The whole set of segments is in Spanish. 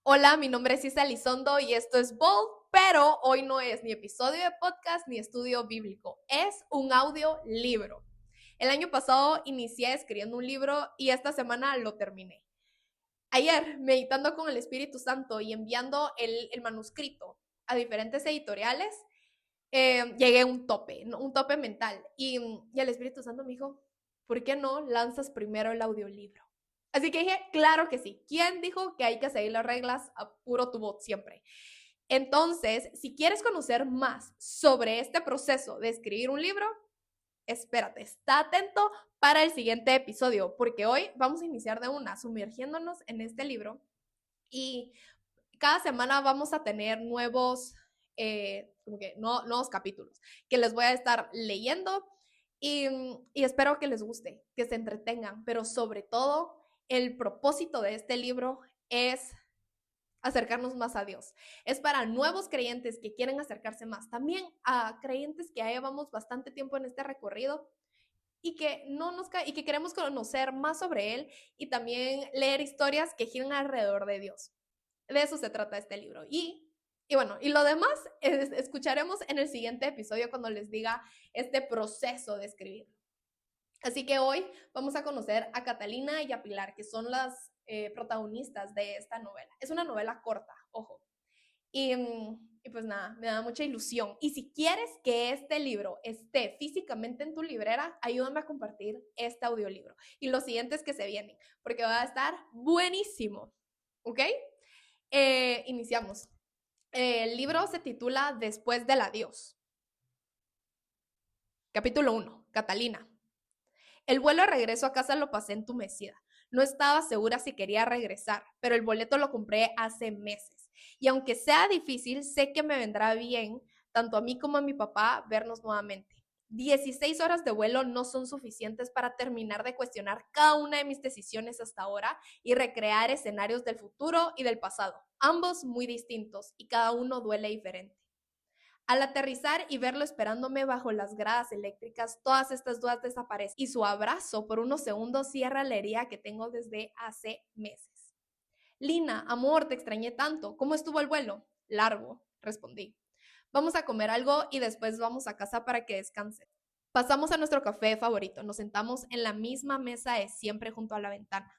Hola, mi nombre es Isa Elizondo y esto es Bold, pero hoy no es ni episodio de podcast ni estudio bíblico, es un audiolibro. El año pasado inicié escribiendo un libro y esta semana lo terminé. Ayer, meditando con el Espíritu Santo y enviando el manuscrito a diferentes editoriales, llegué a un tope, ¿no? Un tope mental. Y el Espíritu Santo me dijo, ¿por qué no lanzas primero el audiolibro? Así que dije, claro que sí. ¿Quién dijo que hay que seguir las reglas a puro tu voz siempre? Entonces, si quieres conocer más sobre este proceso de escribir un libro, espérate, está atento para el siguiente episodio, porque hoy vamos a iniciar de una, sumergiéndonos en este libro y cada semana vamos a tener nuevos capítulos que les voy a estar leyendo y espero que les guste, que se entretengan, pero sobre todo el propósito de este libro es acercarnos más a Dios. Es para nuevos creyentes que quieren acercarse más, también a creyentes que ya llevamos bastante tiempo en este recorrido y que queremos conocer más sobre Él y también leer historias que giran alrededor de Dios. De eso se trata este libro. Y lo demás escucharemos en el siguiente episodio cuando les diga este proceso de escribir. Así que hoy vamos a conocer a Catalina y a Pilar, que son las protagonistas de esta novela. Es una novela corta, ojo. Y pues nada, me da mucha ilusión. Y si quieres que este libro esté físicamente en tu librera, ayúdame a compartir este audiolibro y los siguientes que se vienen, porque va a estar buenísimo. ¿Ok? Iniciamos. El libro se titula Después del adiós. Capítulo 1. Catalina. El vuelo de regreso a casa lo pasé entumecida. No estaba segura si quería regresar, pero el boleto lo compré hace meses. Y aunque sea difícil, sé que me vendrá bien, tanto a mí como a mi papá, vernos nuevamente. 16 horas de vuelo no son suficientes para terminar de cuestionar cada una de mis decisiones hasta ahora y recrear escenarios del futuro y del pasado, ambos muy distintos y cada uno duele diferente. Al aterrizar y verlo esperándome bajo las gradas eléctricas, todas estas dudas desaparecen y su abrazo por unos segundos cierra la herida que tengo desde hace meses. Lina, amor, te extrañé tanto. ¿Cómo estuvo el vuelo? Largo, respondí. Vamos a comer algo y después vamos a casa para que descanse. Pasamos a nuestro café favorito. Nos sentamos en la misma mesa de siempre junto a la ventana.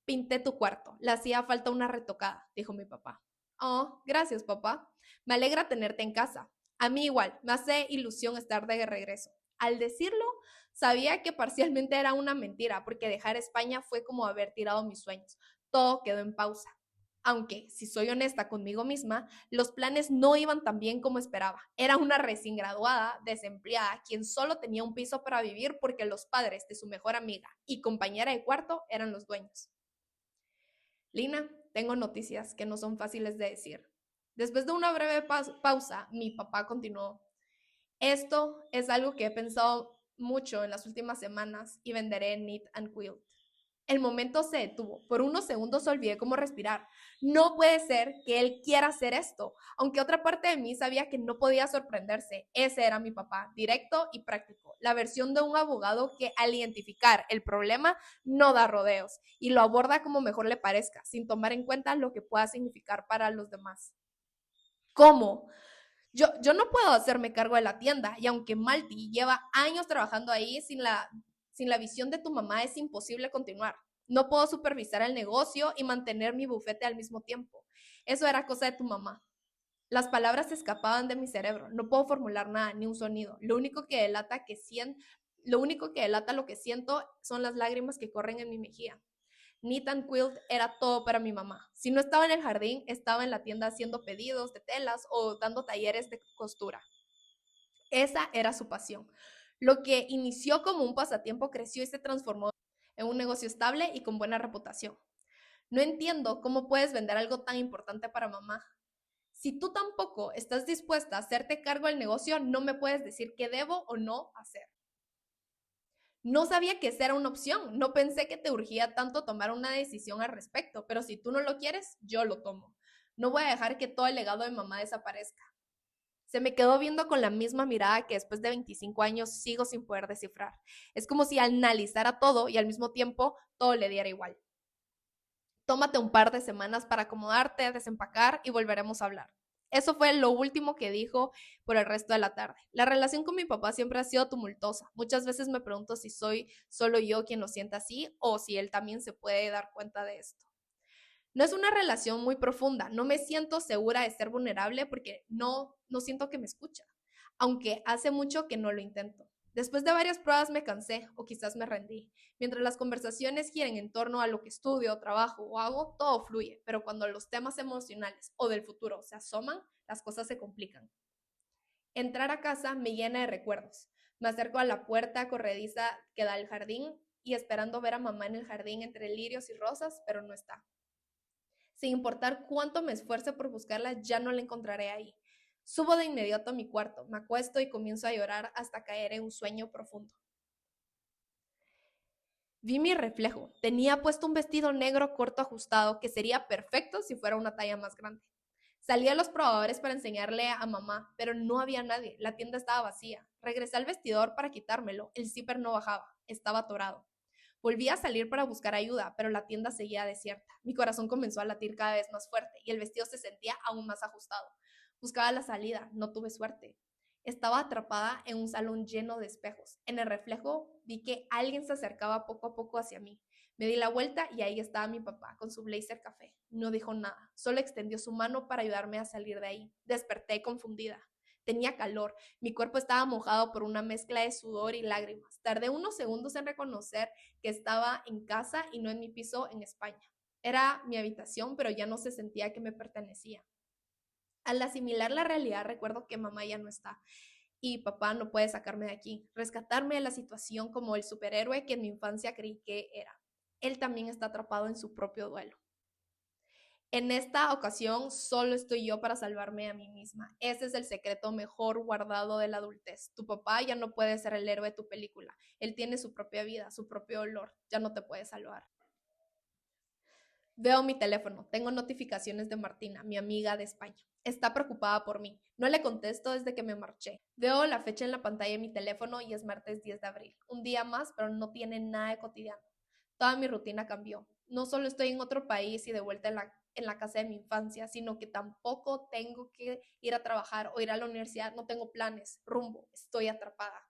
Pinté tu cuarto. Le hacía falta una retocada, dijo mi papá. Oh, gracias, papá. Me alegra tenerte en casa. A mí igual, me hace ilusión estar de regreso. Al decirlo, sabía que parcialmente era una mentira, porque dejar España fue como haber tirado mis sueños. Todo quedó en pausa. Aunque, si soy honesta conmigo misma, los planes no iban tan bien como esperaba. Era una recién graduada, desempleada, quien solo tenía un piso para vivir porque los padres de su mejor amiga y compañera de cuarto eran los dueños. Lina, tengo noticias que no son fáciles de decir. Después de una breve pausa, mi papá continuó. Esto es algo que he pensado mucho en las últimas semanas y venderé Knit and Quilt. El momento se detuvo. Por unos segundos olvidé cómo respirar. No puede ser que él quiera hacer esto, aunque otra parte de mí sabía que no podía sorprenderse. Ese era mi papá, directo y práctico. La versión de un abogado que al identificar el problema no da rodeos y lo aborda como mejor le parezca, sin tomar en cuenta lo que pueda significar para los demás. ¿Cómo? Yo no puedo hacerme cargo de la tienda y aunque Malti lleva años trabajando ahí, sin la visión de tu mamá es imposible continuar. No puedo supervisar el negocio y mantener mi bufete al mismo tiempo. Eso era cosa de tu mamá. Las palabras se escapaban de mi cerebro. No puedo formular nada, ni un sonido. Lo único que delata lo que siento son las lágrimas que corren en mi mejilla. Knit and Quilt era todo para mi mamá. Si no estaba en el jardín, estaba en la tienda haciendo pedidos de telas o dando talleres de costura. Esa era su pasión. Lo que inició como un pasatiempo creció y se transformó en un negocio estable y con buena reputación. No entiendo cómo puedes vender algo tan importante para mamá. Si tú tampoco estás dispuesta a hacerte cargo del negocio, no me puedes decir qué debo o no hacer. No sabía que esa era una opción. No pensé que te urgía tanto tomar una decisión al respecto, pero si tú no lo quieres, yo lo tomo. No voy a dejar que todo el legado de mamá desaparezca. Se me quedó viendo con la misma mirada que después de 25 años sigo sin poder descifrar. Es como si analizara todo y al mismo tiempo todo le diera igual. Tómate un par de semanas para acomodarte, desempacar y volveremos a hablar. Eso fue lo último que dijo por el resto de la tarde. La relación con mi papá siempre ha sido tumultuosa. Muchas veces me pregunto si soy solo yo quien lo siente así o si él también se puede dar cuenta de esto. No es una relación muy profunda, no me siento segura de ser vulnerable porque no siento que me escucha, aunque hace mucho que no lo intento. Después de varias pruebas me cansé o quizás me rendí. Mientras las conversaciones giren en torno a lo que estudio, trabajo o hago, todo fluye, pero cuando los temas emocionales o del futuro se asoman, las cosas se complican. Entrar a casa me llena de recuerdos. Me acerco a la puerta corrediza que da al jardín y esperando ver a mamá en el jardín entre lirios y rosas, pero no está. Sin importar cuánto me esfuerce por buscarla, ya no la encontraré ahí. Subo de inmediato a mi cuarto, me acuesto y comienzo a llorar hasta caer en un sueño profundo. Vi mi reflejo. Tenía puesto un vestido negro corto ajustado que sería perfecto si fuera una talla más grande. Salí a los probadores para enseñarle a mamá, pero no había nadie. La tienda estaba vacía. Regresé al vestidor para quitármelo. El zipper no bajaba. Estaba atorado. Volví a salir para buscar ayuda, pero la tienda seguía desierta. Mi corazón comenzó a latir cada vez más fuerte y el vestido se sentía aún más ajustado. Buscaba la salida, no tuve suerte. Estaba atrapada en un salón lleno de espejos. En el reflejo vi que alguien se acercaba poco a poco hacia mí. Me di la vuelta y ahí estaba mi papá con su blazer café. No dijo nada, solo extendió su mano para ayudarme a salir de ahí. Desperté confundida. Tenía calor, mi cuerpo estaba mojado por una mezcla de sudor y lágrimas. Tardé unos segundos en reconocer que estaba en casa y no en mi piso en España. Era mi habitación, pero ya no se sentía que me pertenecía. Al asimilar la realidad, recuerdo que mamá ya no está y papá no puede sacarme de aquí, rescatarme de la situación como el superhéroe que en mi infancia creí que era. Él también está atrapado en su propio duelo. En esta ocasión solo estoy yo para salvarme a mí misma. Ese es el secreto mejor guardado de la adultez. Tu papá ya no puede ser el héroe de tu película. Él tiene su propia vida, su propio dolor. Ya no te puede salvar. Veo mi teléfono. Tengo notificaciones de Martina, mi amiga de España. Está preocupada por mí. No le contesto desde que me marché. Veo la fecha en la pantalla de mi teléfono y es martes 10 de abril. Un día más, pero no tiene nada de cotidiano. Toda mi rutina cambió. No solo estoy en otro país y de vuelta en la casa de mi infancia, sino que tampoco tengo que ir a trabajar o ir a la universidad. No tengo planes, rumbo. Estoy atrapada.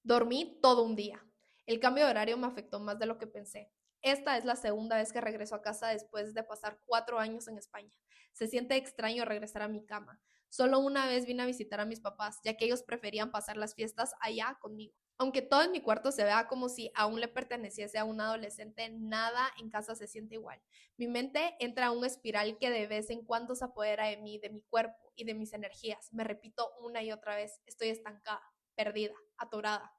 Dormí todo un día. El cambio de horario me afectó más de lo que pensé. Esta es la segunda vez que regreso a casa después de pasar 4 años en España. Se siente extraño regresar a mi cama. Solo una vez vine a visitar a mis papás, ya que ellos preferían pasar las fiestas allá conmigo. Aunque todo en mi cuarto se vea como si aún le perteneciese a un adolescente, nada en casa se siente igual. Mi mente entra a un espiral que de vez en cuando se apodera de mí, de mi cuerpo y de mis energías. Me repito una y otra vez, estoy estancada, perdida, atorada.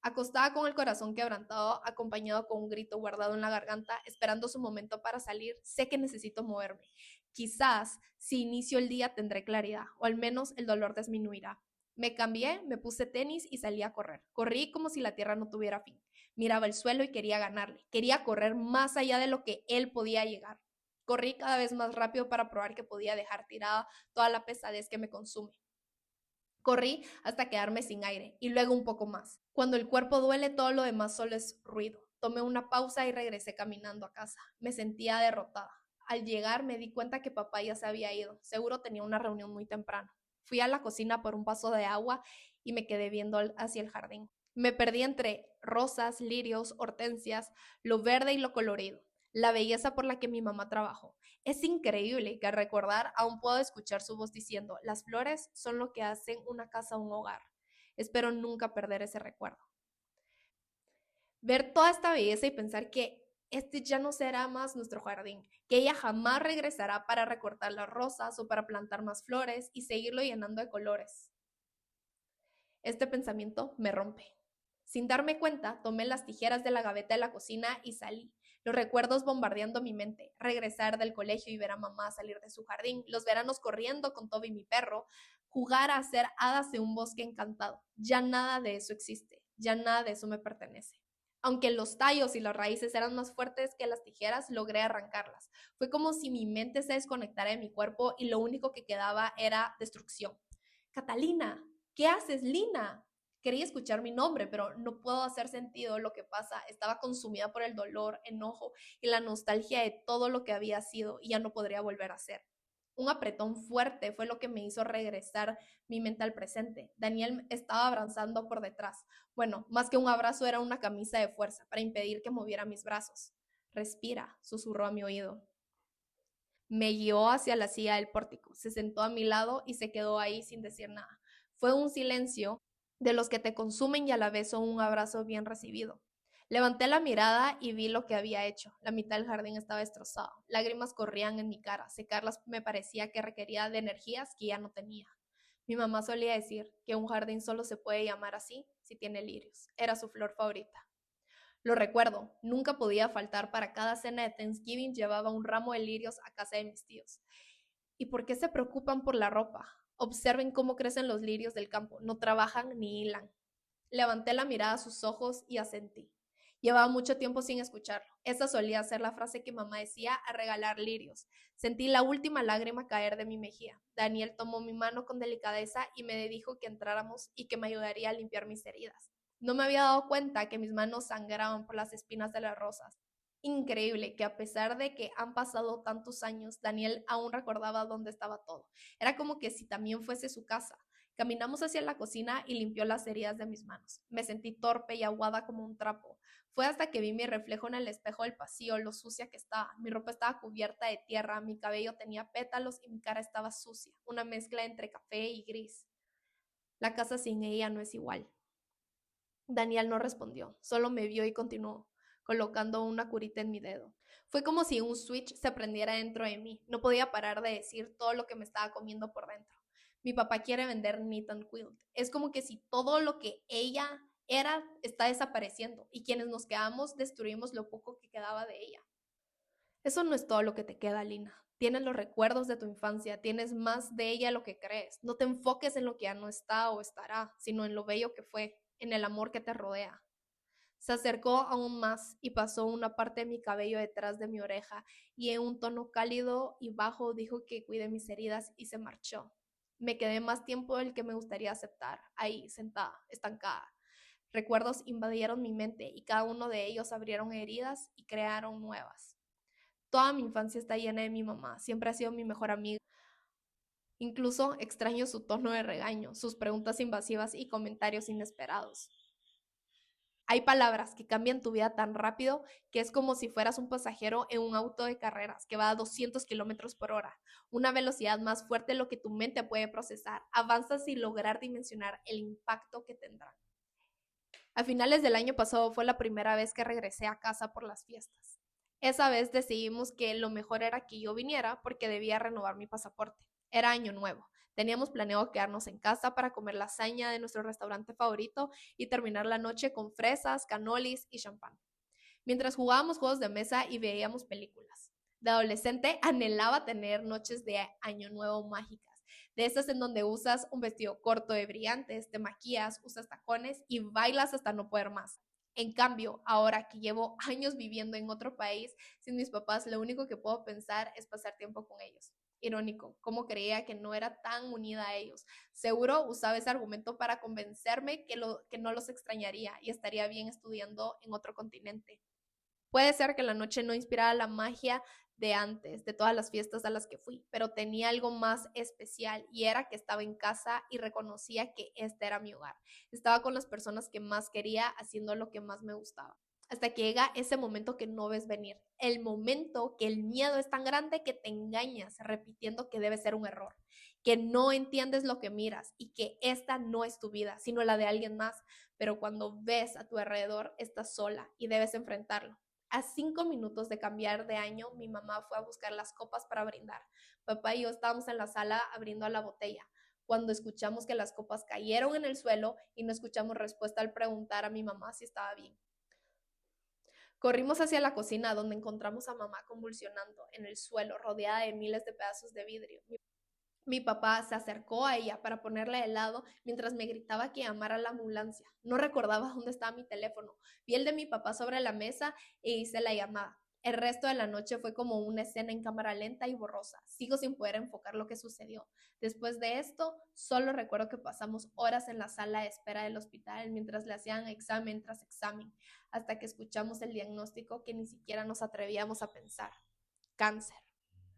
Acostada con el corazón quebrantado, acompañado con un grito guardado en la garganta, esperando su momento para salir, sé que necesito moverme. Quizás si inicio el día tendré claridad, o al menos el dolor disminuirá. Me cambié, me puse tenis y salí a correr. Corrí como si la tierra no tuviera fin. Miraba el suelo y quería ganarle. Quería correr más allá de lo que él podía llegar. Corrí cada vez más rápido para probar que podía dejar tirada toda la pesadez que me consume. Corrí hasta quedarme sin aire y luego un poco más. Cuando el cuerpo duele, todo lo demás solo es ruido. Tomé una pausa y regresé caminando a casa. Me sentía derrotada. Al llegar me di cuenta que papá ya se había ido. Seguro tenía una reunión muy temprano. Fui a la cocina por un vaso de agua y me quedé viendo hacia el jardín. Me perdí entre rosas, lirios, hortensias, lo verde y lo colorido, la belleza por la que mi mamá trabajó. Es increíble que al recordar aún puedo escuchar su voz diciendo, las flores son lo que hacen una casa un hogar. Espero nunca perder ese recuerdo. Ver toda esta belleza y pensar que este ya no será más nuestro jardín, que ella jamás regresará para recortar las rosas o para plantar más flores y seguirlo llenando de colores. Este pensamiento me rompe. Sin darme cuenta, tomé las tijeras de la gaveta de la cocina y salí. Los recuerdos bombardeando mi mente. Regresar del colegio y ver a mamá salir de su jardín. Los veranos corriendo con Toby, mi perro. Jugar a hacer hadas de un bosque encantado. Ya nada de eso existe. Ya nada de eso me pertenece. Aunque los tallos y las raíces eran más fuertes que las tijeras, logré arrancarlas. Fue como si mi mente se desconectara de mi cuerpo y lo único que quedaba era destrucción. Catalina, ¿qué haces, Lina? Quería escuchar mi nombre, pero no puedo hacer sentido lo que pasa. Estaba consumida por el dolor, enojo y la nostalgia de todo lo que había sido y ya no podría volver a ser. Un apretón fuerte fue lo que me hizo regresar mi mente al presente. Daniel estaba abrazando por detrás. Bueno, más que un abrazo era una camisa de fuerza para impedir que moviera mis brazos. Respira, susurró a mi oído. Me guió hacia la silla del pórtico, se sentó a mi lado y se quedó ahí sin decir nada. Fue un silencio de los que te consumen y a la vez son un abrazo bien recibido. Levanté la mirada y vi lo que había hecho. La mitad del jardín estaba destrozado. Lágrimas corrían en mi cara. Secarlas me parecía que requería de energías que ya no tenía. Mi mamá solía decir que un jardín solo se puede llamar así si tiene lirios. Era su flor favorita. Lo recuerdo, nunca podía faltar. Para cada cena de Thanksgiving llevaba un ramo de lirios a casa de mis tíos. ¿Y por qué se preocupan por la ropa? Observen cómo crecen los lirios del campo, no trabajan ni hilan. Levanté la mirada a sus ojos y asentí. Llevaba mucho tiempo sin escucharlo. Esa solía ser la frase que mamá decía a regalar lirios. Sentí la última lágrima caer de mi mejilla. Daniel tomó mi mano con delicadeza y me dijo que entráramos y que me ayudaría a limpiar mis heridas. No me había dado cuenta que mis manos sangraban por las espinas de las rosas. Increíble que a pesar de que han pasado tantos años, Daniel aún recordaba dónde estaba todo. Era como que si también fuese su casa. Caminamos hacia la cocina y limpió las heridas de mis manos. Me sentí torpe y aguada como un trapo. Fue hasta que vi mi reflejo en el espejo del pasillo, lo sucia que estaba. Mi ropa estaba cubierta de tierra, mi cabello tenía pétalos y mi cara estaba sucia, una mezcla entre café y gris. La casa sin ella no es igual. Daniel no respondió, solo me vio y continuó, colocando una curita en mi dedo. Fue como si un switch se prendiera dentro de mí. No podía parar de decir todo lo que me estaba comiendo por dentro. Mi papá quiere vender Knit and Quilt. Es como que si todo lo que ella era está desapareciendo y quienes nos quedamos destruimos lo poco que quedaba de ella. Eso no es todo lo que te queda, Lina. Tienes los recuerdos de tu infancia, tienes más de ella de lo que crees. No te enfoques en lo que ya no está o estará, sino en lo bello que fue, en el amor que te rodea. Se acercó aún más y pasó una parte de mi cabello detrás de mi oreja y en un tono cálido y bajo dijo que cuide mis heridas y se marchó. Me quedé más tiempo del que me gustaría aceptar, ahí, sentada, estancada. Recuerdos invadieron mi mente y cada uno de ellos abrieron heridas y crearon nuevas. Toda mi infancia está llena de mi mamá, siempre ha sido mi mejor amiga. Incluso extraño su tono de regaño, sus preguntas invasivas y comentarios inesperados. Hay palabras que cambian tu vida tan rápido que es como si fueras un pasajero en un auto de carreras que va a 200 kilómetros por hora, una velocidad más fuerte de lo que tu mente puede procesar. Avanzas sin lograr dimensionar el impacto que tendrán. A finales del año pasado fue la primera vez que regresé a casa por las fiestas. Esa vez decidimos que lo mejor era que yo viniera porque debía renovar mi pasaporte. Era año nuevo. Teníamos planeado quedarnos en casa para comer lasaña de nuestro restaurante favorito y terminar la noche con fresas, canolis y champán. Mientras jugábamos juegos de mesa y veíamos películas. De adolescente anhelaba tener noches de año nuevo mágicas, de esas en donde usas un vestido corto de brillantes, te maquillas, usas tacones y bailas hasta no poder más. En cambio, ahora que llevo años viviendo en otro país sin mis papás, lo único que puedo pensar es pasar tiempo con ellos. Irónico, cómo creía que no era tan unida a ellos. Seguro usaba ese argumento para convencerme que no los extrañaría y estaría bien estudiando en otro continente. Puede ser que la noche no inspirara la magia de antes, de todas las fiestas a las que fui, pero tenía algo más especial y era que estaba en casa y reconocía que este era mi hogar. Estaba con las personas que más quería, haciendo lo que más me gustaba. Hasta que llega ese momento que no ves venir, el momento que el miedo es tan grande que te engañas repitiendo que debe ser un error, que no entiendes lo que miras y que esta no es tu vida, sino la de alguien más, pero cuando ves a tu alrededor estás sola y debes enfrentarlo. A 5 minutos de cambiar de año, mi mamá fue a buscar las copas para brindar. Papá y yo estábamos en la sala abriendo la botella, cuando escuchamos que las copas cayeron en el suelo y no escuchamos respuesta al preguntar a mi mamá si estaba bien. Corrimos hacia la cocina donde encontramos a mamá convulsionando en el suelo, rodeada de miles de pedazos de vidrio. Mi papá se acercó a ella para ponerle helado mientras me gritaba que llamara a la ambulancia. No recordaba dónde estaba mi teléfono. Vi el de mi papá sobre la mesa e hice la llamada. El resto de la noche fue como una escena en cámara lenta y borrosa. Sigo sin poder enfocar lo que sucedió. Después de esto, solo recuerdo que pasamos horas en la sala de espera del hospital mientras le hacían examen tras examen, hasta que escuchamos el diagnóstico que ni siquiera nos atrevíamos a pensar: cáncer.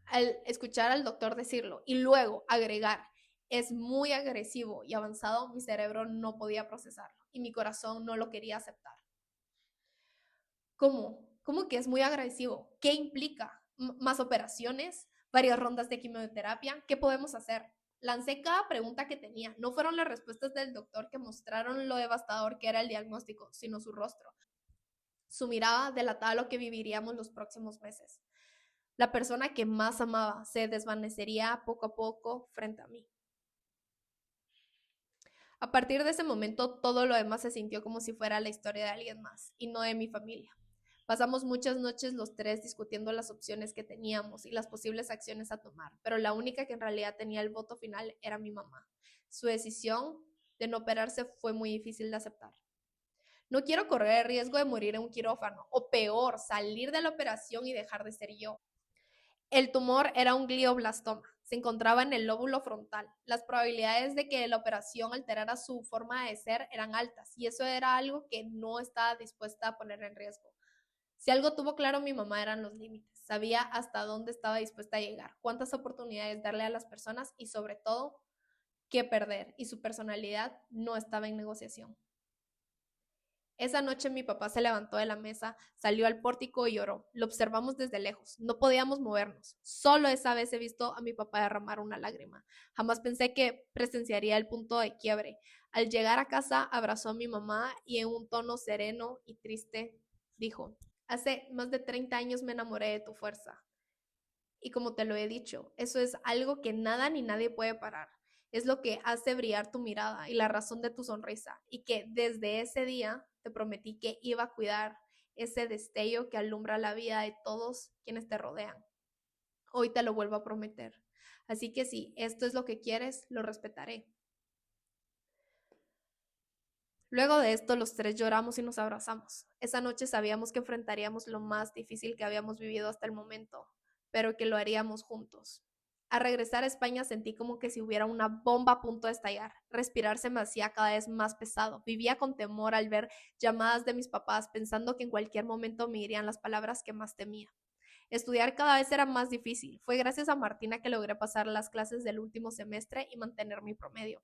Al escuchar al doctor decirlo y luego agregar: es muy agresivo y avanzado, mi cerebro no podía procesarlo y mi corazón no lo quería aceptar. ¿Cómo? ¿Cómo que es muy agresivo? ¿Qué implica? ¿Más operaciones? ¿Varias rondas de quimioterapia? ¿Qué podemos hacer? Lancé cada pregunta que tenía. No fueron las respuestas del doctor que mostraron lo devastador que era el diagnóstico, sino su rostro. Su mirada delataba lo que viviríamos los próximos meses. La persona que más amaba se desvanecería poco a poco frente a mí. A partir de ese momento, todo lo demás se sintió como si fuera la historia de alguien más y no de mi familia. Pasamos muchas noches los tres discutiendo las opciones que teníamos y las posibles acciones a tomar, pero la única que en realidad tenía el voto final era mi mamá. Su decisión de no operarse fue muy difícil de aceptar. No quiero correr el riesgo de morir en un quirófano, o peor, salir de la operación y dejar de ser yo. El tumor era un glioblastoma, se encontraba en el lóbulo frontal. Las probabilidades de que la operación alterara su forma de ser eran altas, y eso era algo que no estaba dispuesta a poner en riesgo. Si algo tuvo claro mi mamá eran los límites. Sabía hasta dónde estaba dispuesta a llegar, cuántas oportunidades darle a las personas y sobre todo qué perder, y su personalidad no estaba en negociación. Esa noche mi papá se levantó de la mesa, salió al pórtico y lloró. Lo observamos desde lejos. No podíamos movernos. Solo esa vez he visto a mi papá derramar una lágrima. Jamás pensé que presenciaría el punto de quiebre. Al llegar a casa, abrazó a mi mamá y en un tono sereno y triste dijo: hace más de 30 años me enamoré de tu fuerza. Y como te lo he dicho, eso es algo que nada ni nadie puede parar. Es lo que hace brillar tu mirada y la razón de tu sonrisa. Y que desde ese día te prometí que iba a cuidar ese destello que alumbra la vida de todos quienes te rodean. Hoy te lo vuelvo a prometer. Así que si esto es lo que quieres, lo respetaré. Luego de esto, los tres lloramos y nos abrazamos. Esa noche sabíamos que enfrentaríamos lo más difícil que habíamos vivido hasta el momento, pero que lo haríamos juntos. Al regresar a España sentí como que si hubiera una bomba a punto de estallar. Respirar se me hacía cada vez más pesado. Vivía con temor al ver llamadas de mis papás, pensando que en cualquier momento me irían las palabras que más temía. Estudiar cada vez era más difícil. Fue gracias a Martina que logré pasar las clases del último semestre y mantener mi promedio.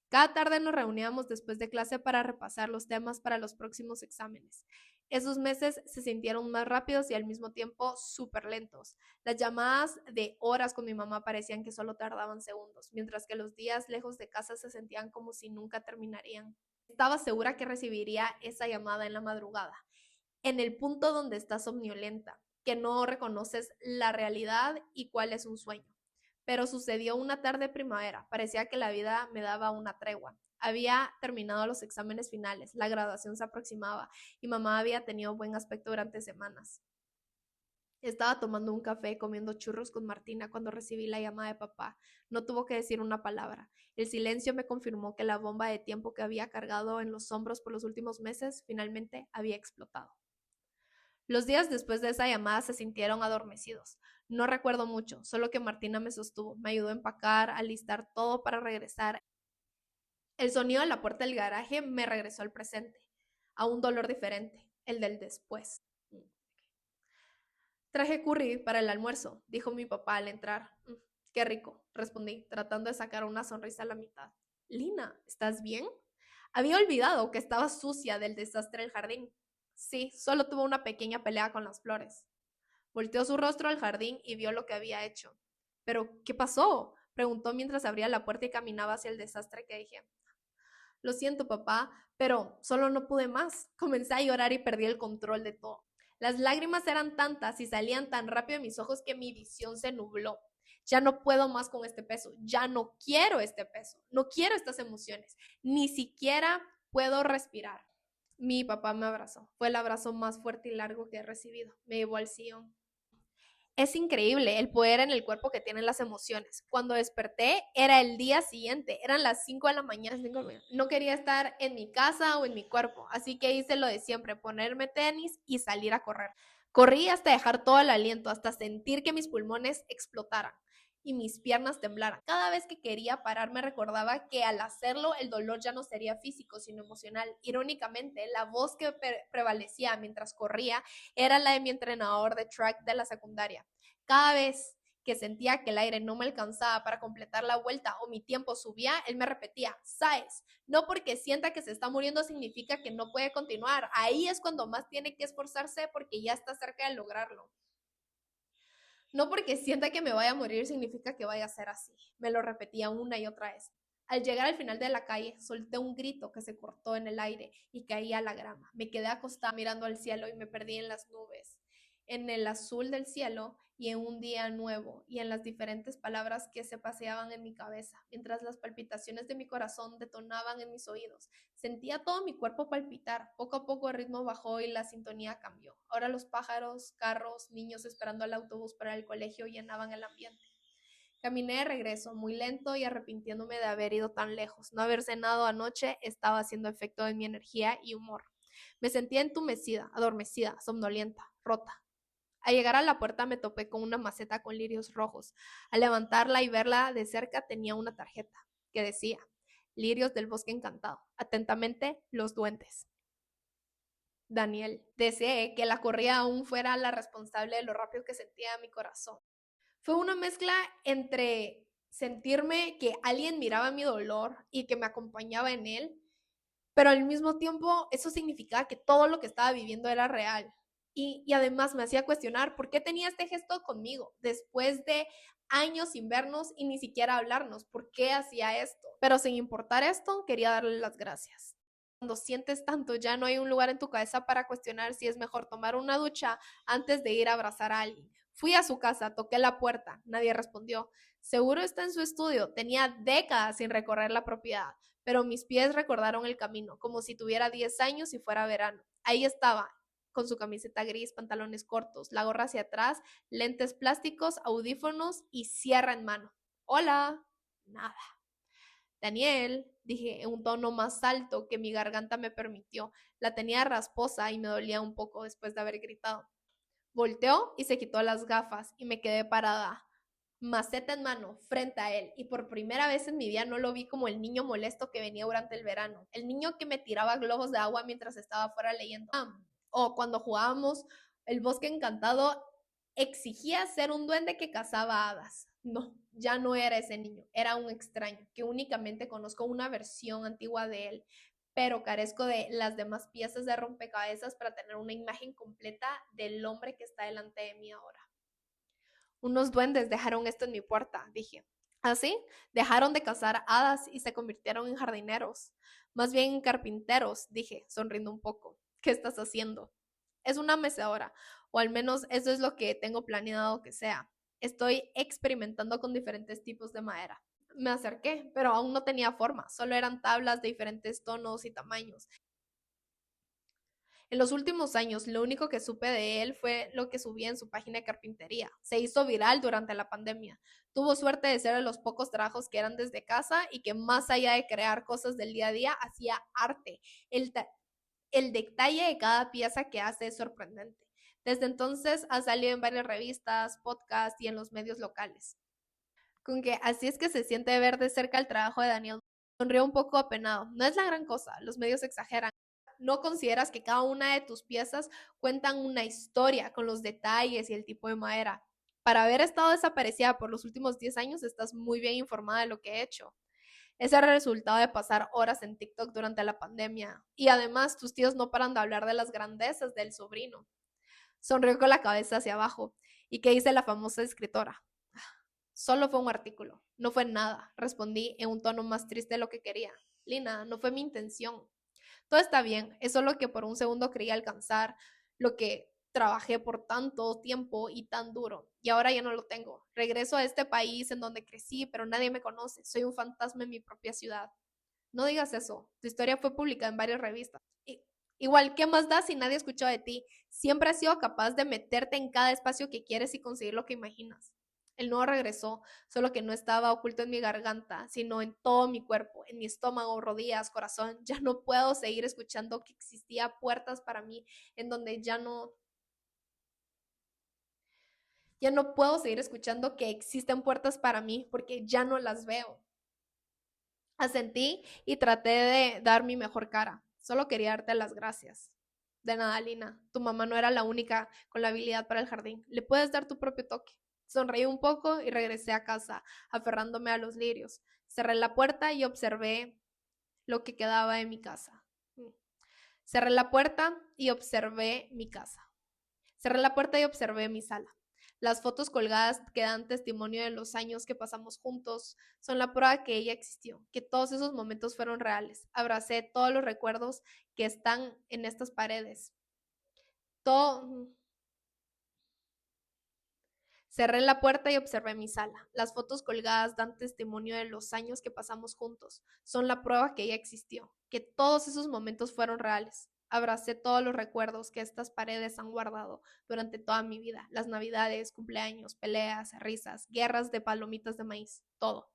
Cada tarde nos reuníamos después de clase para repasar los temas para los próximos exámenes. Esos meses se sintieron más rápidos y al mismo tiempo súper lentos. Las llamadas de horas con mi mamá parecían que solo tardaban segundos, mientras que los días lejos de casa se sentían como si nunca terminarían. Estaba segura que recibiría esa llamada en la madrugada, en el punto donde estás somnolienta, que no reconoces la realidad y cuál es un sueño. Pero sucedió una tarde de primavera. Parecía que la vida me daba una tregua. Había terminado los exámenes finales, la graduación se aproximaba y mamá había tenido buen aspecto durante semanas. Estaba tomando un café, comiendo churros con Martina cuando recibí la llamada de papá. No tuvo que decir una palabra. El silencio me confirmó que la bomba de tiempo que había cargado en los hombros por los últimos meses finalmente había explotado. Los días después de esa llamada se sintieron adormecidos. No recuerdo mucho, solo que Martina me sostuvo, me ayudó a empacar, a listar todo para regresar. El sonido de la puerta del garaje me regresó al presente, a un dolor diferente, el del después. Traje curry para el almuerzo, dijo mi papá al entrar. Qué rico, respondí, tratando de sacar una sonrisa a la mitad. Lina, ¿estás bien? Había olvidado que estaba sucia del desastre del jardín. Sí, solo tuvo una pequeña pelea con las flores. Volteó su rostro al jardín y vio lo que había hecho. ¿Pero qué pasó?, preguntó mientras abría la puerta y caminaba hacia el desastre que dejé. Lo siento, papá, pero solo no pude más. Comencé a llorar y perdí el control de todo. Las lágrimas eran tantas y salían tan rápido de mis ojos que mi visión se nubló. Ya no puedo más con este peso, ya no quiero este peso, no quiero estas emociones, ni siquiera puedo respirar. Mi papá me abrazó, fue el abrazo más fuerte y largo que he recibido. Me llevó al sillón. Es increíble el poder en el cuerpo que tienen las emociones. Cuando desperté era el día siguiente, eran las 5 de la mañana. No quería estar en mi casa o en mi cuerpo, así que hice lo de siempre, ponerme tenis y salir a correr. Corrí hasta dejar todo el aliento, hasta sentir que mis pulmones explotaran y mis piernas temblaran. Cada vez que quería parar me recordaba que al hacerlo el dolor ya no sería físico, sino emocional. Irónicamente, la voz que prevalecía mientras corría era la de mi entrenador de track de la secundaria. Cada vez que sentía que el aire no me alcanzaba para completar la vuelta o mi tiempo subía, él me repetía: "Sáez, no porque sienta que se está muriendo significa que no puede continuar. Ahí es cuando más tiene que esforzarse porque ya está cerca de lograrlo. No porque sienta que me vaya a morir significa que vaya a ser así". Me lo repetía una y otra vez. Al llegar al final de la calle, solté un grito que se cortó en el aire y caí a la grama. Me quedé acostada mirando al cielo y me perdí en las nubes, en el azul del cielo y en un día nuevo y en las diferentes palabras que se paseaban en mi cabeza, mientras las palpitaciones de mi corazón detonaban en mis oídos. Sentía todo mi cuerpo palpitar. Poco a poco el ritmo bajó y la sintonía cambió. Ahora los pájaros, carros, niños esperando al autobús para el colegio llenaban el ambiente. Caminé de regreso, muy lento y arrepintiéndome de haber ido tan lejos. No haber cenado anoche estaba haciendo efecto en mi energía y humor. Me sentía entumecida, adormecida, somnolienta, rota. Al llegar a la puerta me topé con una maceta con lirios rojos. Al levantarla y verla de cerca tenía una tarjeta que decía: "Lirios del bosque encantado. Atentamente, los duendes". Daniel. Deseé que la corrida aún fuera la responsable de lo rápido que sentía mi corazón. Fue una mezcla entre sentirme que alguien miraba mi dolor y que me acompañaba en él, pero al mismo tiempo eso significaba que todo lo que estaba viviendo era real. Y además me hacía cuestionar por qué tenía este gesto conmigo después de años sin vernos y ni siquiera hablarnos. ¿Por qué hacía esto? Pero sin importar esto, quería darle las gracias. Cuando sientes tanto, ya no hay un lugar en tu cabeza para cuestionar si es mejor tomar una ducha antes de ir a abrazar a alguien. Fui a su casa, toqué la puerta, nadie respondió. Seguro está en su estudio, tenía décadas sin recorrer la propiedad, pero mis pies recordaron el camino, como si tuviera 10 años y fuera verano. Ahí estaba, con su camiseta gris, pantalones cortos, la gorra hacia atrás, lentes plásticos, audífonos y sierra en mano. Hola. Nada. Daniel, dije en un tono más alto que mi garganta me permitió. La tenía rasposa y me dolía un poco después de haber gritado. Volteó y se quitó las gafas y me quedé parada, maceta en mano, frente a él, y por primera vez en mi vida no lo vi como el niño molesto que venía durante el verano, el niño que me tiraba globos de agua mientras estaba afuera leyendo. O cuando jugábamos el bosque encantado, exigía ser un duende que cazaba hadas. No, ya no era ese niño, era un extraño, que únicamente conozco una versión antigua de él, pero carezco de las demás piezas de rompecabezas para tener una imagen completa del hombre que está delante de mí ahora. Unos duendes dejaron esto en mi puerta, dije. Así, dejaron de cazar hadas y se convirtieron en jardineros. Más bien en carpinteros, dije, sonriendo un poco. ¿Qué estás haciendo? Es una mecedora, o al menos eso es lo que tengo planeado que sea. Estoy experimentando con diferentes tipos de madera. Me acerqué, pero aún no tenía forma, solo eran tablas de diferentes tonos y tamaños. En los últimos años, lo único que supe de él fue lo que subía en su página de carpintería. Se hizo viral durante la pandemia. Tuvo suerte de ser de los pocos trabajos que eran desde casa y que más allá de crear cosas del día a día, hacía arte. El detalle de cada pieza que hace es sorprendente. Desde entonces ha salido en varias revistas, podcasts y en los medios locales. Con que así es que se siente ver de cerca el trabajo de Daniel. Sonrió un poco apenado. No es la gran cosa, los medios exageran. ¿No consideras que cada una de tus piezas cuentan una historia con los detalles y el tipo de madera? Para haber estado desaparecida por los últimos 10 años, estás muy bien informada de lo que he hecho. Es el resultado de pasar horas en TikTok durante la pandemia. Y además, tus tíos no paran de hablar de las grandezas del sobrino. Sonrió con la cabeza hacia abajo. ¿Y qué dice la famosa escritora? Solo fue un artículo. No fue nada, respondí en un tono más triste de lo que quería. Lina, no fue mi intención. Todo está bien, es solo que por un segundo creí alcanzar lo que trabajé por tanto tiempo y tan duro, y ahora ya no lo tengo. Regreso a este país en donde crecí, pero nadie me conoce. Soy un fantasma en mi propia ciudad. No digas eso. Tu historia fue publicada en varias revistas. Igual, ¿qué más da si nadie escuchó de ti? Siempre has sido capaz de meterte en cada espacio que quieres y conseguir lo que imaginas. El nudo regresó, solo que no estaba oculto en mi garganta, sino en todo mi cuerpo, en mi estómago, rodillas, corazón. Ya no puedo seguir escuchando que existía puertas para mí en donde ya no Ya no puedo seguir escuchando que existen puertas para mí porque ya no las veo. Asentí y traté de dar mi mejor cara. Solo quería darte las gracias. De nada, Lina. Tu mamá no era la única con la habilidad para el jardín. Le puedes dar tu propio toque. Sonreí un poco y regresé a casa, aferrándome a los lirios. Cerré la puerta y observé lo que quedaba de mi casa. Cerré la puerta y observé mi casa. Cerré la puerta y observé mi sala. Las fotos colgadas que dan testimonio de los años que pasamos juntos son la prueba que ella existió, que todos esos momentos fueron reales. Abracé todos los recuerdos que están en estas paredes. Todo, Cerré la puerta y observé mi sala. Las fotos colgadas dan testimonio de los años que pasamos juntos. Son la prueba que ella existió, que todos esos momentos fueron reales. Abracé todos los recuerdos que estas paredes han guardado durante toda mi vida. Las navidades, cumpleaños, peleas, risas, guerras de palomitas de maíz, todo.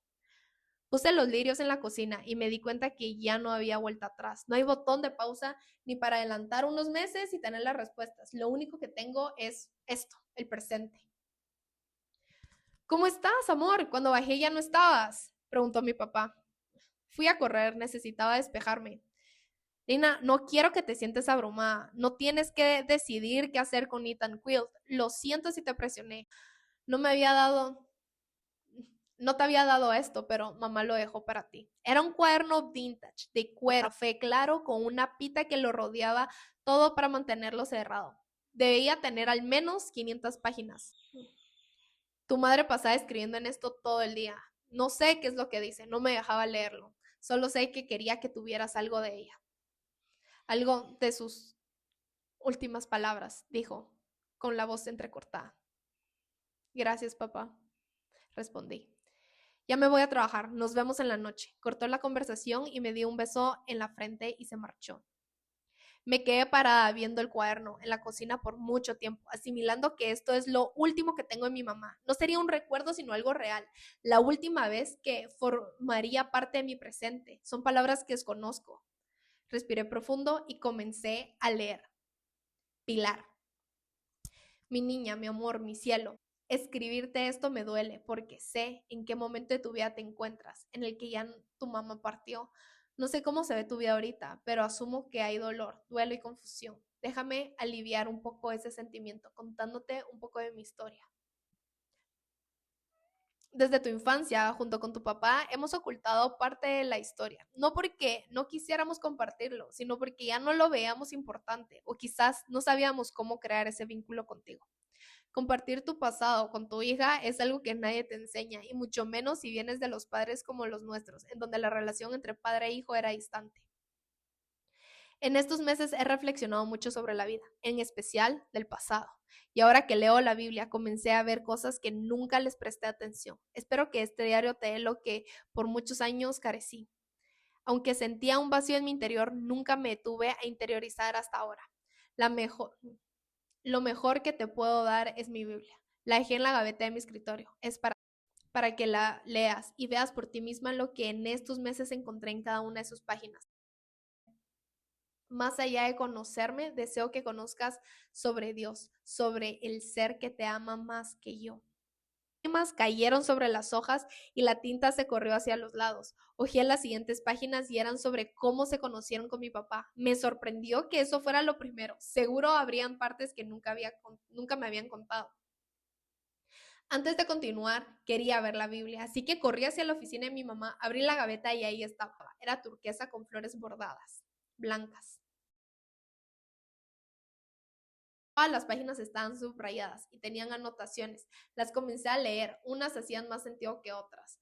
Puse los lirios en la cocina y me di cuenta que ya no había vuelta atrás. No hay botón de pausa ni para adelantar unos meses y tener las respuestas. Lo único que tengo es esto, el presente. ¿Cómo estás, amor? Cuando bajé ya no estabas, preguntó mi papá. Fui a correr, necesitaba despejarme. Lina, no quiero que te sientes abrumada. No tienes que decidir qué hacer con Ethan Quilt. Lo siento si te presioné. No me había dado, no te había dado esto, pero mamá lo dejó para ti. Era un cuaderno vintage, de cuero, café claro, con una pita que lo rodeaba todo para mantenerlo cerrado. Debía tener al menos 500 páginas. Tu madre pasaba escribiendo en esto todo el día. No sé qué es lo que dice, no me dejaba leerlo. Solo sé que quería que tuvieras algo de ella. Algo de sus últimas palabras, dijo, con la voz entrecortada. Gracias, papá, respondí. Ya me voy a trabajar, nos vemos en la noche. Cortó la conversación y me dio un beso en la frente y se marchó. Me quedé parada viendo el cuaderno en la cocina por mucho tiempo, asimilando que esto es lo último que tengo de mi mamá. No sería un recuerdo, sino algo real. La última vez que formaría parte de mi presente. Son palabras que desconozco. Respiré profundo y comencé a leer. Pilar. Mi niña, mi amor, mi cielo. Escribirte esto me duele porque sé en qué momento de tu vida te encuentras, en el que ya tu mamá partió. No sé cómo se ve tu vida ahorita, pero asumo que hay dolor, duelo y confusión. Déjame aliviar un poco ese sentimiento contándote un poco de mi historia. Desde tu infancia, junto con tu papá, hemos ocultado parte de la historia. No porque no quisiéramos compartirlo, sino porque ya no lo veíamos importante o quizás no sabíamos cómo crear ese vínculo contigo. Compartir tu pasado con tu hija es algo que nadie te enseña, y mucho menos si vienes de los padres como los nuestros, en donde la relación entre padre e hijo era distante. En estos meses he reflexionado mucho sobre la vida, en especial del pasado. Y ahora que leo la Biblia, comencé a ver cosas que nunca les presté atención. Espero que este diario te dé lo que por muchos años carecí. Aunque sentía un vacío en mi interior, nunca me detuve a interiorizar hasta ahora. Lo mejor que te puedo dar es mi Biblia. La dejé en la gaveta de mi escritorio. Es para que la leas y veas por ti misma lo que en estos meses encontré en cada una de sus páginas. Más allá de conocerme, deseo que conozcas sobre Dios, sobre el ser que te ama más que yo. Lágrimas cayeron sobre las hojas y la tinta se corrió hacia los lados. Hojeé las siguientes páginas y eran sobre cómo se conocieron con mi papá. Me sorprendió que eso fuera lo primero. Seguro habrían partes que nunca me habían contado. Antes de continuar, quería ver la Biblia, así que corrí hacia la oficina de mi mamá, abrí la gaveta y ahí estaba. Era turquesa con flores bordadas, blancas. Todas las páginas estaban subrayadas y tenían anotaciones. Las comencé a leer, unas hacían más sentido que otras.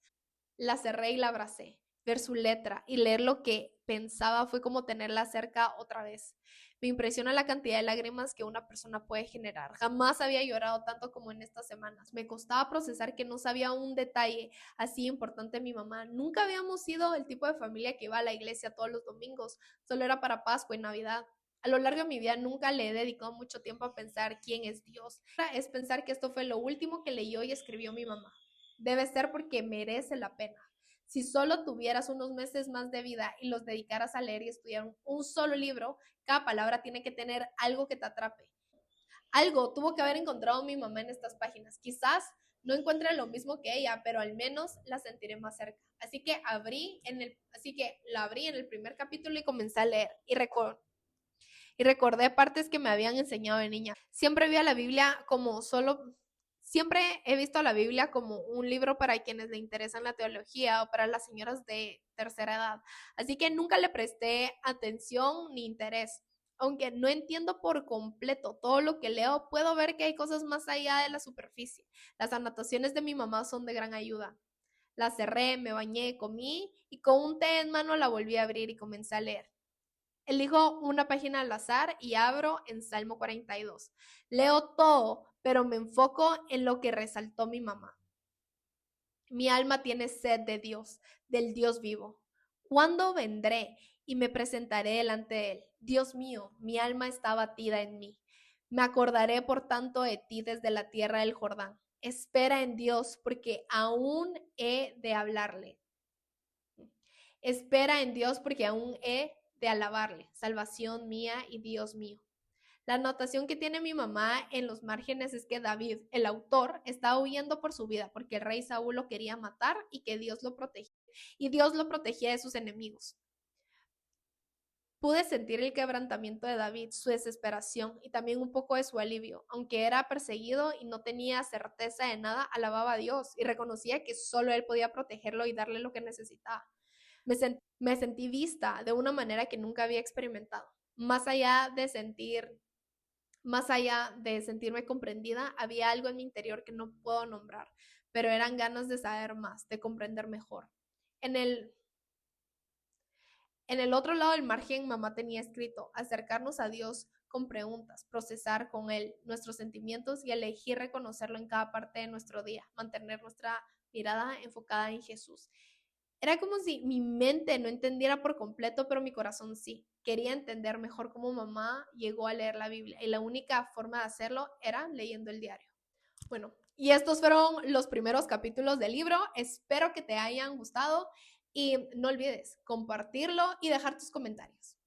La cerré y la abracé. Ver su letra y leer lo que pensaba fue como tenerla cerca otra vez. Me impresiona la cantidad de lágrimas que una persona puede generar. Jamás había llorado tanto como en estas semanas. Me costaba procesar que no sabía un detalle así importante de mi mamá. Nunca habíamos sido el tipo de familia que iba a la iglesia todos los domingos. Solo era para Pascua y Navidad. A lo largo de mi vida nunca le he dedicado mucho tiempo a pensar quién es Dios. Es pensar que esto fue lo último que leyó y escribió mi mamá. Debe ser porque merece la pena. Si solo tuvieras unos meses más de vida y los dedicaras a leer y estudiar un solo libro, cada palabra tiene que tener algo que te atrape, Algo tuvo que haber encontrado mi mamá en estas páginas. Quizás no encuentre lo mismo que ella, pero al menos la sentiré más cerca. Así que la abrí en el primer capítulo y comencé a leer y recordé partes que me habían enseñado de niña. Siempre he visto a la Biblia como un libro para quienes le interesan la teología o para las señoras de tercera edad. Así que nunca le presté atención ni interés. Aunque no entiendo por completo todo lo que leo, puedo ver que hay cosas más allá de la superficie. Las anotaciones de mi mamá son de gran ayuda. La cerré, me bañé, comí y con un té en mano la volví a abrir y comencé a leer. Elijo una página al azar y abro en Salmo 42. Leo todo, pero me enfoco en lo que resaltó mi mamá. Mi alma tiene sed de Dios, del Dios vivo. ¿Cuándo vendré y me presentaré delante de Él? Dios mío, mi alma está abatida en mí. Me acordaré por tanto de ti desde la tierra del Jordán. Espera en Dios, porque aún he de hablarle. Espera en Dios, porque aún he de alabarle, salvación mía y Dios mío. La anotación que tiene mi mamá en los márgenes es que David, el autor, está huyendo por su vida porque el rey Saúl lo quería matar y que Dios lo protegía de sus enemigos. Pude sentir el quebrantamiento de David, su desesperación y también un poco de su alivio. Aunque era perseguido y no tenía certeza de nada, alababa a Dios y reconocía que solo Él podía protegerlo y darle lo que necesitaba. Me sentí vista de una manera que nunca había experimentado. Más allá de sentirme comprendida, había algo en mi interior que no puedo nombrar, pero eran ganas de saber más, de comprender mejor. En el, en el otro lado del margen, mamá tenía escrito: acercarnos a Dios con preguntas, procesar con Él nuestros sentimientos y elegir reconocerlo en cada parte de nuestro día, mantener nuestra mirada enfocada en Jesús. Era como si mi mente no entendiera por completo, pero mi corazón sí. Quería entender mejor cómo mamá llegó a leer la Biblia y la única forma de hacerlo era leyendo el diario. Bueno, y estos fueron los primeros capítulos del libro. Espero que te hayan gustado y no olvides compartirlo y dejar tus comentarios.